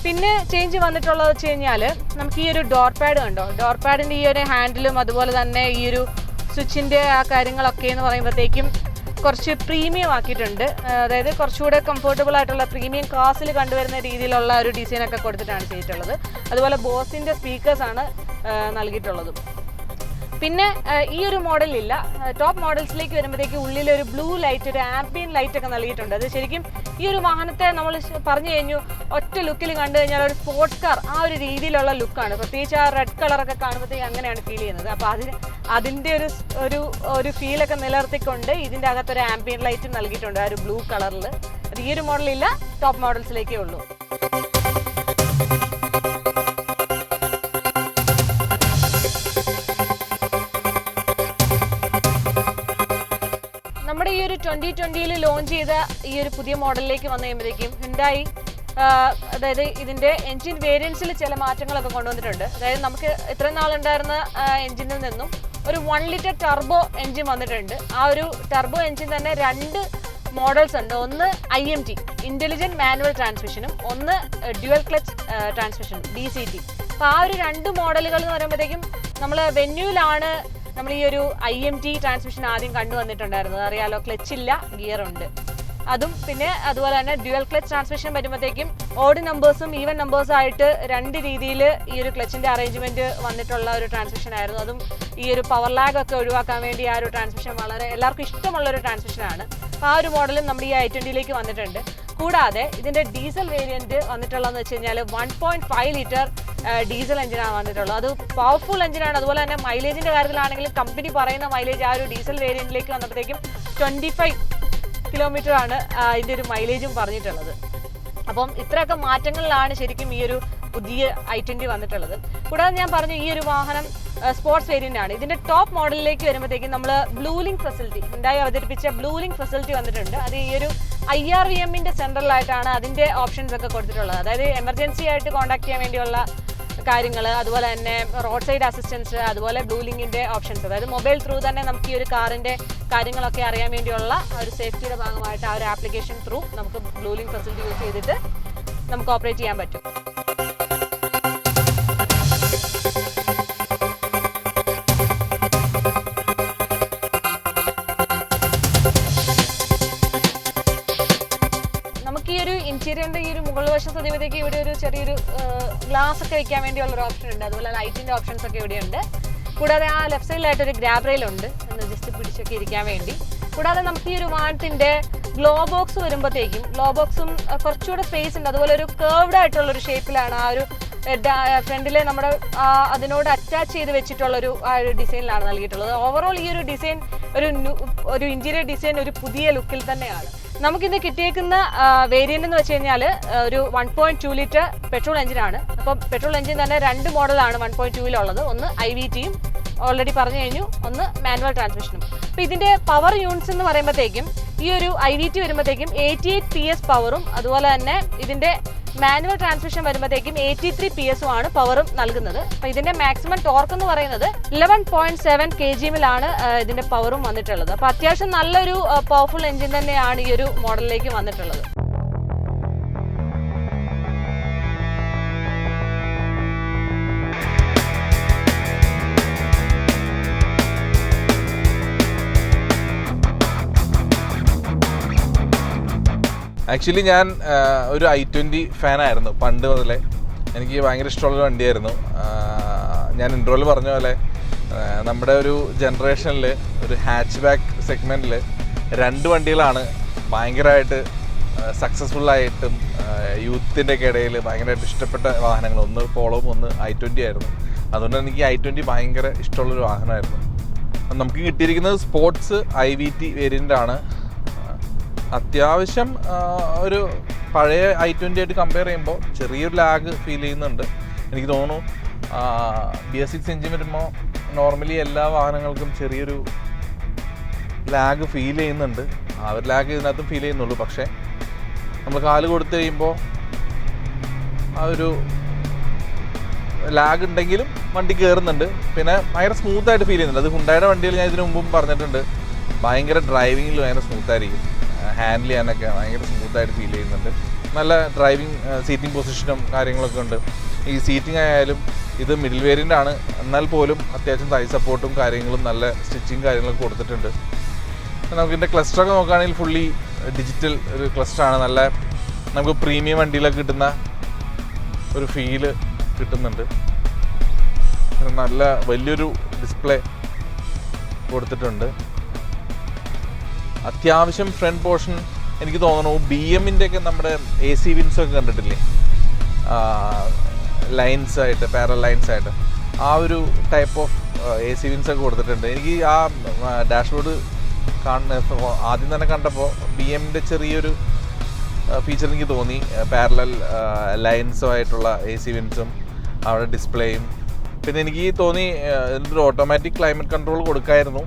പിന്നെ ചേഞ്ച് വന്നിട്ടുള്ളത് വെച്ച് കഴിഞ്ഞാൽ നമുക്ക് ഈ ഒരു ഡോർ പാഡ് കണ്ടോ, ഡോർ പാഡിൻ്റെ ഈ ഒരു ഹാൻഡിലും അതുപോലെ തന്നെ ഈ ഒരു സ്വിച്ചിൻ്റെ ആ കാര്യങ്ങളൊക്കെ എന്ന് പറയുമ്പോഴത്തേക്കും കുറച്ച് പ്രീമിയം ആക്കിയിട്ടുണ്ട്. അതായത് കുറച്ചുകൂടെ കംഫർട്ടബിൾ ആയിട്ടുള്ള പ്രീമിയം ക്ലാസ്സിൽ കണ്ടുവരുന്ന രീതിയിലുള്ള ഒരു ഡിസൈനൊക്കെ കൊടുത്തിട്ടാണ് ചെയ്തിട്ടുള്ളത്. അതുപോലെ ബോസിൻ്റെ സ്പീക്കേഴ്സാണ് നൽകിയിട്ടുള്ളതും. പിന്നെ ഈ ഒരു മോഡലില്ല, ടോപ്പ് മോഡൽസിലേക്ക് വരുമ്പോഴത്തേക്ക് ഉള്ളിലൊരു ബ്ലൂ ലൈറ്റ്, ഒരു ആംബിയൻ ലൈറ്റ് ഒക്കെ നൽകിയിട്ടുണ്ട്. അത് ശരിക്കും ഈ ഒരു വാഹനത്തെ നമ്മൾ പറഞ്ഞു കഴിഞ്ഞു ഒറ്റ ലുക്കിൽ കണ്ടു കഴിഞ്ഞാൽ ഒരു സ്പോർട്സ് കാർ ആ ഒരു രീതിയിലുള്ള ലുക്കാണ്. പ്രത്യേകിച്ച് ആ റെഡ് കളറൊക്കെ കാണുമ്പോഴത്തേക്ക് അങ്ങനെയാണ് ഫീൽ ചെയ്യുന്നത്. അപ്പോൾ അതിൻ്റെ ഒരു ഫീലൊക്കെ നിലനിർത്തിക്കൊണ്ട് ഇതിൻ്റെ അകത്തൊരു ആംബിയൻ ലൈറ്റ് നൽകിയിട്ടുണ്ട്, ആ ഒരു ബ്ലൂ കളറിൽ. അത് ഈ ഒരു മോഡലില്ല, ടോപ്പ് മോഡൽസിലേക്കേ ഉള്ളൂ. നമ്മുടെ ഈ ഒരു 2020 ലോഞ്ച് ചെയ്ത ഈ ഒരു പുതിയ മോഡലിലേക്ക് വന്നു കഴിയുമ്പോഴേക്കും ഹ്യുണ്ടായി അതായത് ഇതിൻ്റെ എൻജിൻ വേരിയൻസിൽ ചില മാറ്റങ്ങളൊക്കെ കൊണ്ടുവന്നിട്ടുണ്ട്. അതായത് നമുക്ക് ഇത്രയും നാളുണ്ടായിരുന്ന എൻജിനിൽ നിന്നും ഒരു 1 ലിറ്റർ ടർബോ എൻജിൻ വന്നിട്ടുണ്ട്. ആ ഒരു ടർബോ എൻജിൻ തന്നെ 2 മോഡൽസ് ഉണ്ട്. ഒന്ന് IMT ഇൻ്റലിജൻറ്റ് മാനുവൽ ട്രാൻസ്മിഷനും ഒന്ന് ഡ്യുവൽ ക്ലച്ച് ട്രാൻസ്മിഷനും DCT. അപ്പോൾ ആ ഒരു 2 മോഡലുകൾ എന്ന് പറയുമ്പോഴത്തേക്കും നമ്മൾ വെന്യൂലാണ് നമ്മൾ ഈ ഒരു IMT ട്രാൻസ്മിഷൻ ആദ്യം കണ്ടുവന്നിട്ടുണ്ടായിരുന്നത്. അറിയാലോ, ക്ലച്ചില്ല, ഗിയർ ഉണ്ട്. അതും പിന്നെ അതുപോലെ തന്നെ ഡ്യുവൽ ക്ലച്ച് ട്രാൻസ്മിഷൻ വരുമ്പോഴത്തേക്കും ഓഡ് നമ്പേഴ്സും ഈവൻ നമ്പേഴ്സും ആയിട്ട് 2 രീതിയിൽ ഈ ഒരു ക്ലച്ചിൻ്റെ അറേഞ്ച്മെൻറ്റ് വന്നിട്ടുള്ള ഒരു ട്രാൻസ്മിഷൻ ആയിരുന്നു. അതും ഈ ഒരു പവർ ലാഗ് ഒക്കെ ഒഴിവാക്കാൻ വേണ്ടി ആ ഒരു ട്രാൻസ്മിഷൻ വളരെ എല്ലാവർക്കും ഇഷ്ടമുള്ളൊരു ട്രാൻസ്മിഷനാണ്. അപ്പോൾ ആ ഒരു മോഡലും നമ്മുടെ ഈ i20യിലേക്ക് വന്നിട്ടുണ്ട്. കൂടാതെ ഇതിൻ്റെ ഡീസൽ വേരിയൻറ്റ് വന്നിട്ടുള്ളതെന്ന് വെച്ച് കഴിഞ്ഞാൽ 1.5 ലിറ്റർ ഡീസൽ എഞ്ചിനാണ് വന്നിട്ടുള്ളത്. അത് പവർഫുൾ എഞ്ചിനാണ്. അതുപോലെ തന്നെ മൈലേജിൻ്റെ കാര്യത്തിലാണെങ്കിലും കമ്പനി പറയുന്ന മൈലേജ് ആ ഒരു ഡീസൽ വേരിയൻറ്റിലേക്ക് വന്നപ്പോഴത്തേക്കും 25 കിലോമീറ്റർ ആണ് ഇതിൻ്റെ ഒരു മൈലേജും പറഞ്ഞിട്ടുള്ളത്. അപ്പം ഇത്രയൊക്കെ മാറ്റങ്ങളിലാണ് ശരിക്കും ഈ ഒരു പുതിയ i20 വന്നിട്ടുള്ളത്. കൂടാതെ ഞാൻ പറഞ്ഞു ഈ ഒരു വാഹനം സ്പോർട്സ് വേരിയൻ്റ് ആണ്. ഇതിൻ്റെ ടോപ്പ് മോഡലിലേക്ക് വരുമ്പോഴത്തേക്കും നമ്മൾ ബ്ലൂ ലിങ്ക് ഫെസിലിറ്റി ഉണ്ടായി അവതരിപ്പിച്ച ബ്ലൂ ലിങ്ക് ഫെസിലിറ്റി വന്നിട്ടുണ്ട്. അത് ഈ ഒരു IRVMൻ്റെ സെൻട്രലായിട്ടാണ് അതിൻ്റെ ഓപ്ഷൻസ് ഒക്കെ കൊടുത്തിട്ടുള്ളത്. അതായത് എമർജൻസി ആയിട്ട് കോൺടാക്ട് ചെയ്യാൻ വേണ്ടിയുള്ള കാര്യങ്ങൾ, അതുപോലെ തന്നെ റോഡ് സൈഡ് അസിസ്റ്റൻസ്, അതുപോലെ ബ്ലൂ ലിങ്കിൻ്റെ ഓപ്ഷൻസ്, അതായത് മൊബൈൽ ത്രൂ തന്നെ നമുക്ക് ഈ ഒരു കാറിൻ്റെ കാര്യങ്ങളൊക്കെ അറിയാൻ വേണ്ടിയുള്ള ഒരു സേഫ്റ്റിയുടെ ഭാഗമായിട്ട് ആ ഒരു ആപ്ലിക്കേഷൻ ത്രൂ നമുക്ക് ബ്ലൂ ലിങ്ക് ഫെസിലിറ്റി യൂസ് ചെയ്തിട്ട് നമുക്ക് ഓപ്പറേറ്റ് ചെയ്യാൻ പറ്റും. നമുക്ക് ഈ ഒരു ഇൻറ്റീരിയറിൻ്റെ ഈ ഒരു മുകൾ വശം സദ്യത്തേക്ക് ഇവിടെ ഒരു ചെറിയൊരു ഗ്ലാസ് ഒക്കെ വെക്കാൻ വേണ്ടിയുള്ളൊരു ഓപ്ഷൻ ഉണ്ട്. അതുപോലെ ലൈറ്റിൻ്റെ ഓപ്ഷൻസ് ഒക്കെ ഇവിടെയുണ്ട്. കൂടാതെ ആ ലെഫ്റ്റ് സൈഡിലായിട്ടൊരു ഗ്രാബ് റെയിലുണ്ട്, ഒന്ന് ജസ്റ്റ് പിടിച്ചൊക്കെ ഇരിക്കാൻ വേണ്ടി. കൂടാതെ നമുക്ക് ഈ ഒരു വാഹനത്തിൻ്റെ ഗ്ലോ ബോക്സ് വരുമ്പോഴത്തേക്കും ഗ്ലോ ബോക്സും കുറച്ചുകൂടെ സ്പേസ് ഉണ്ട്. അതുപോലെ ഒരു കേർവ്ഡ് ആയിട്ടുള്ളൊരു ഷേപ്പിലാണ് ആ ഒരു ഫ്രണ്ടിൽ നമ്മുടെ അതിനോട് അറ്റാച്ച് ചെയ്ത് വെച്ചിട്ടുള്ളൊരു ആ ഒരു ഡിസൈനിലാണ് നൽകിയിട്ടുള്ളത്. ഓവറോൾ ഈ ഒരു ഡിസൈൻ ഒരു ഇൻറ്റീരിയർ ഡിസൈൻ ഒരു പുതിയ ലുക്കിൽ തന്നെയാണ്. നമുക്കിത് കിട്ടിയേക്കുന്ന വേരിയൻ്റ് എന്ന് വെച്ച് കഴിഞ്ഞാൽ ഒരു 1.2 ലിറ്റർ പെട്രോൾ എഞ്ചിനാണ്. അപ്പോൾ പെട്രോൾ എഞ്ചിൻ തന്നെ 2 മോഡലാണ് 1.2-ലുള്ളത്. ഒന്ന് IVTയും ഓൾറെഡി പറഞ്ഞു കഴിഞ്ഞു, ഒന്ന് മാനുവൽ ട്രാൻസ്മിഷനും. അപ്പോൾ ഇതിൻ്റെ പവർ യൂണിറ്റ്സ് എന്ന് പറയുമ്പോഴത്തേക്കും ഈ ഒരു IVT വരുമ്പോഴത്തേക്കും 88 PS പവറും അതുപോലെ തന്നെ ഇതിൻ്റെ മാനുവൽ ട്രാൻസ്മിഷൻ വരുമ്പോഴത്തേക്കും 83 PS ആണ് പവറും നൽകുന്നത്. അപ്പോൾ ഇതിൻ്റെ മാക്സിമം ടോർക്ക് എന്ന് പറയുന്നത് 11.7 kgമിലാണ് ഇതിൻ്റെ പവറും വന്നിട്ടുള്ളത്. അപ്പോൾ അത്യാവശ്യം നല്ലൊരു പവർഫുൾ എഞ്ചിൻ തന്നെയാണ് ഈ ഒരു മോഡലിലേക്ക് വന്നിട്ടുള്ളത്. ആക്ച്വലി ഞാൻ ഒരു i20 ഫാനായിരുന്നു പണ്ട് മുതലേ. എനിക്ക് ഭയങ്കര ഇഷ്ടമുള്ളൊരു വണ്ടിയായിരുന്നു. ഞാൻ ഇൻട്രോയിൽ പറഞ്ഞ പോലെ നമ്മുടെ ഒരു ജനറേഷനിൽ ഒരു ഹാച്ച് ബാക്ക് സെഗ്മെൻറ്റിൽ 2 വണ്ടികളാണ് ഭയങ്കരമായിട്ട് സക്സസ്ഫുള്ളായിട്ടും യൂത്തിൻ്റെ ഒക്കെ ഇടയിൽ ഭയങ്കരമായിട്ട് ഇഷ്ടപ്പെട്ട വാഹനങ്ങൾ. ഒന്ന് പോളോവും ഒന്ന് i20 ആയിരുന്നു. അതുകൊണ്ട് എനിക്ക് i20 ഭയങ്കര ഇഷ്ടമുള്ളൊരു വാഹനമായിരുന്നു. നമുക്ക് കിട്ടിയിരിക്കുന്നത് സ്പോർട്സ് IVT വേരിയൻ്റാണ്. അത്യാവശ്യം ഒരു പഴയ i20 ആയിട്ട് കമ്പയർ ചെയ്യുമ്പോൾ ചെറിയൊരു ലാഗ് ഫീൽ ചെയ്യുന്നുണ്ട്. എനിക്ക് തോന്നുന്നു BS6 എഞ്ചിൻ വരുമ്പോൾ നോർമലി എല്ലാ വാഹനങ്ങൾക്കും ചെറിയൊരു ലാഗ് ഫീൽ ചെയ്യുന്നുണ്ട്. ആ ഒരു ലാഗ് ഇതിനകത്തും ഫീൽ ചെയ്യുന്നുള്ളൂ. പക്ഷേ നമ്മൾ കാല് കൊടുത്തു കഴിയുമ്പോൾ ആ ഒരു ലാഗ് ഉണ്ടെങ്കിലും വണ്ടി കയറുന്നുണ്ട്. പിന്നെ ഭയങ്കര സ്മൂത്തായിട്ട് ഫീൽ ചെയ്യുന്നുണ്ട്. അത് ഹുണ്ടായുടെ വണ്ടിയിൽ ഞാൻ ഇതിനു മുമ്പും പറഞ്ഞിട്ടുണ്ട്, ഭയങ്കര ഡ്രൈവിങ്ങിൽ ഭയങ്കര സ്മൂത്തായിരിക്കും, ഹാൻഡിൽ ചെയ്യാനൊക്കെ ഭയങ്കര സ്മൂത്തായിട്ട് ഫീൽ ചെയ്യുന്നുണ്ട്. നല്ല ഡ്രൈവിംഗ് സീറ്റിംഗ് പൊസിഷനും കാര്യങ്ങളൊക്കെ ഉണ്ട്. ഈ സീറ്റിംഗ് ആയാലും ഇത് മിഡിൽ വേരിയൻ്റ് ആണ്, എന്നാൽ പോലും അത്യാവശ്യം തൈ സപ്പോർട്ടും കാര്യങ്ങളും നല്ല സ്റ്റിച്ചിങ് കാര്യങ്ങളൊക്കെ കൊടുത്തിട്ടുണ്ട്. നമുക്ക് ഇതിൻ്റെ ക്ലസ്റ്ററൊക്കെ നോക്കുകയാണെങ്കിൽ ഫുള്ളി ഡിജിറ്റൽ ഒരു ക്ലസ്റ്ററാണ്. നല്ല നമുക്ക് പ്രീമിയം വണ്ടിയിലൊക്കെ കിട്ടുന്ന ഒരു ഫീല് കിട്ടുന്നുണ്ട്. നല്ല വലിയൊരു ഡിസ്പ്ലേ കൊടുത്തിട്ടുണ്ട്. അത്യാവശ്യം ഫ്രണ്ട് പോർഷൻ എനിക്ക് തോന്നുന്നു BM-ൻ്റെ ഒക്കെ നമ്മുടെ AC വിൻസൊക്കെ കണ്ടിട്ടില്ലേ, ലൈൻസായിട്ട് പാരൽ ലൈൻസായിട്ട് ആ ഒരു ടൈപ്പ് ഓഫ് AC വിൻസൊക്കെ കൊടുത്തിട്ടുണ്ട്. എനിക്ക് ആ ഡാഷ്ബോർഡ് ആദ്യം തന്നെ കണ്ടപ്പോൾ BM-ൻ്റെ ചെറിയൊരു ഫീച്ചർ എനിക്ക് തോന്നി. പാരലൽ ലൈൻസുമായിട്ടുള്ള AC വിൻസും അവിടെ ഡിസ്പ്ലേയും. പിന്നെ എനിക്ക് തോന്നി ഇതിൻ്റെ ഓട്ടോമാറ്റിക് ക്ലൈമറ്റ് കൺട്രോൾ കൊടുക്കായിരുന്നു.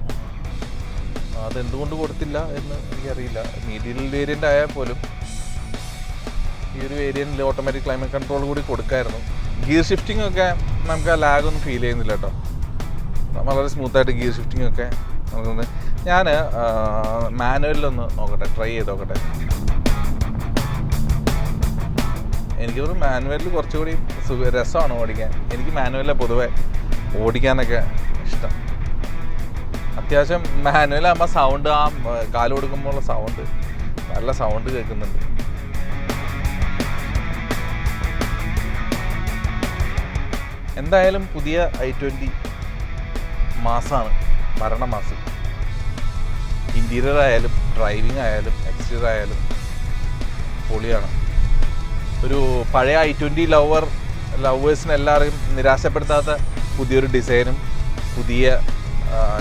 അതെന്തുകൊണ്ട് കൊടുത്തില്ല എന്ന് എനിക്കറിയില്ല. മീഡിയൽ വേരിയൻ്റ് ആയാൽ പോലും ഈ ഒരു വേരിയൻറ്റിൽ ഓട്ടോമാറ്റിക് ക്ലൈമറ്റ് കൺട്രോൾ കൂടി കൊടുക്കായിരുന്നു. ഗിയർ ഷിഫ്റ്റിംഗ് ഒക്കെ നമുക്ക് ആ ലാഗൊന്നും ഫീൽ ചെയ്യുന്നില്ല കേട്ടോ. വളരെ സ്മൂത്തായിട്ട് ഗിയർ ഷിഫ്റ്റിംഗ് ഒക്കെ നമുക്കൊന്ന് ഞാൻ മാനുവലിലൊന്ന് നോക്കട്ടെ, ട്രൈ ചെയ്ത് നോക്കട്ടെ. എനിക്ക് തോന്നുന്നു മാനുവലിൽ കുറച്ചുകൂടി രസമാണ് ഓടിക്കാൻ. എനിക്ക് മാനുവലിലെ പൊതുവെ ഓടിക്കാനൊക്കെ ഇഷ്ടം. അത്യാവശ്യം മാനുവലാകുമ്പോൾ സൗണ്ട്, ആ കാല് കൊടുക്കുമ്പോഴുള്ള സൗണ്ട്, നല്ല സൗണ്ട് കേൾക്കുന്നുണ്ട്. എന്തായാലും പുതിയ i20 മാസമാണ്, മരണമാസം. ഇൻറ്റീരിയർ ആയാലും ഡ്രൈവിംഗ് ആയാലും എക്സ്റ്റീരിയർ ആയാലും പൊളിയാണ്. ഒരു പഴയ i20 ലവേഴ്സിന് എല്ലാവരെയും നിരാശപ്പെടുത്താത്ത പുതിയൊരു ഡിസൈനും പുതിയ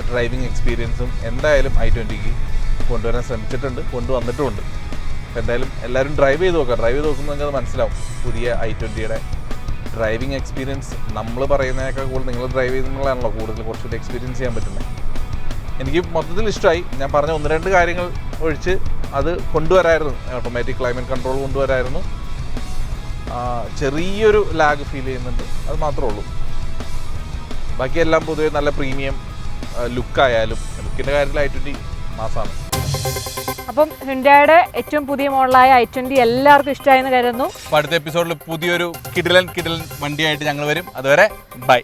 ഡ്രൈവിംഗ് എക്സ്പീരിയൻസും എന്തായാലും i20ക്ക് കൊണ്ടുവരാൻ ശ്രമിച്ചിട്ടുണ്ട്, കൊണ്ടുവന്നിട്ടുമുണ്ട്. അപ്പോൾ എന്തായാലും എല്ലാവരും ഡ്രൈവ് ചെയ്ത് നോക്കുക. ഡ്രൈവ് ചെയ്ത് നോക്കുമ്പോൾ നിങ്ങൾക്ക് അത് മനസ്സിലാവും പുതിയ i20യുടെ ഡ്രൈവിംഗ് എക്സ്പീരിയൻസ്. നമ്മൾ പറയുന്നതിനേക്കാൾ കൂടുതൽ നിങ്ങൾ ഡ്രൈവ് ചെയ്യുന്നതാണല്ലോ കൂടുതൽ കുറച്ചുകൂടി എക്സ്പീരിയൻസ് ചെയ്യാൻ പറ്റുന്നത്. എനിക്ക് മൊത്തത്തിൽ ഇഷ്ടമായി. ഞാൻ പറഞ്ഞ 1-2 കാര്യങ്ങൾ ഒഴിച്ച് അത് കൊണ്ടുവരായിരുന്നു. ഓട്ടോമാറ്റിക് ക്ലൈമറ്റ് കൺട്രോൾ കൊണ്ടുവരായിരുന്നു. ചെറിയൊരു ലാഗ് ഫീൽ ചെയ്യുന്നുണ്ട്, അത് മാത്രമേ ഉള്ളൂ. ബാക്കിയെല്ലാം പൊതുവെ നല്ല പ്രീമിയം ലുക്കായാലും ലുക്കിൻ്റെ കാര്യത്തിൽ i20 മാസമാണ്. അപ്പം ഹ്യുണ്ടായുടെ ഏറ്റവും പുതിയ മോഡലായ i20 എല്ലാവർക്കും ഇഷ്ടമായെന്ന് കരുതുന്നു. അടുത്ത എപ്പിസോഡിൽ പുതിയൊരു കിടിലൻ വണ്ടിയായിട്ട് ഞങ്ങൾ വരും. അതുവരെ ബൈ.